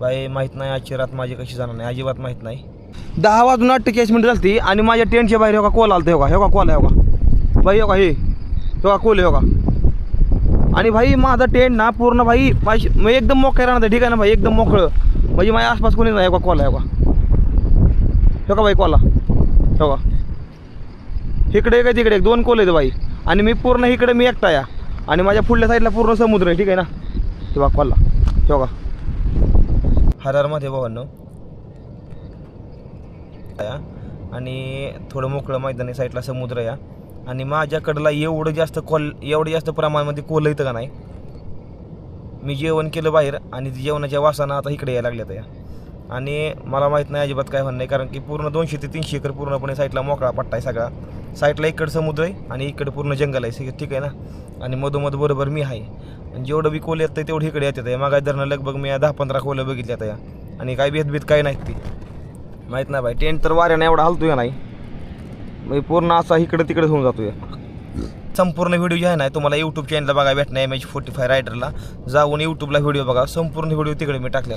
बाई माहीत नाही आजची रात माझी कशी जाणार नाही, अजिबात माहीत नाही. 10 वाजून 48 मिनिटं झाली आणि माझ्या टेंटच्या बाहेर हो का कॉल आलता, हो का कॉल आहे, हो का बाई, हो का हे हो का कॉल आहे, हो का. आणि भाई माझा टेंट ना पूर्ण भाई मग एकदम मोकळं राहणार, ठीक आहे ना भाई, एकदम मोकळं, म्हणजे माझ्या आसपास कोणी नाही, हो का कॉल आहे, हो का बाई कॉल, हो का इकडे काय तिकडे 2 कॉल आहेत बाई. आणि मी पूर्ण इकडे मी एकटा या आणि माझ्या पुढल्या साईडला पूर्ण समुद्र आहे, ठीक आहे ना. तेव्हा कॉलला तेव्हा हरारमध्ये भावांनो आणि थोडं मोकळं मैदानी साईडला समुद्र या. आणि माझ्याकडला एवढं जास्त प्रमाणामध्ये कोल येतं का नाही. मी जेवण केलं बाहेर आणि जेवणाच्या वासानं आता इकडे यायला लागल्यात या. आणि मला माहीत नाही अजिबात काय म्हणणं आहे, कारण की पूर्ण 200 ते 300 एकर पूर्णपणे साईडला मोकळा पट्टा आहे सगळा. साईडला इकडं समुद्र आहे आणि इकडे पूर्ण जंगल आहे, ठीक आहे ना. आणि मधोमध बरोबर मी आहे आणि जेवढं बी कोल येतं तेवढं इकडे येतात आहे. मागा धरणं लगभग मी 10-15 कोलं बघितली आता या. आणि काय भेदभेद काय नाहीत ती माहीत नाही बाई. टेंट तर वाऱ्यानं एवढा हलतो या नाही, मी पूर्ण असा इकडं तिकडे होऊन जातो या. संपूर्ण व्हिडिओ जे आहे ना तुम्हाला यूट्यूब चॅनलला बघा भेटणार MH45 रायडरला. जाऊन यूट्यूबला व्हिडिओ बघा, संपूर्ण व्हिडिओ तिकडे मी टाकलेला.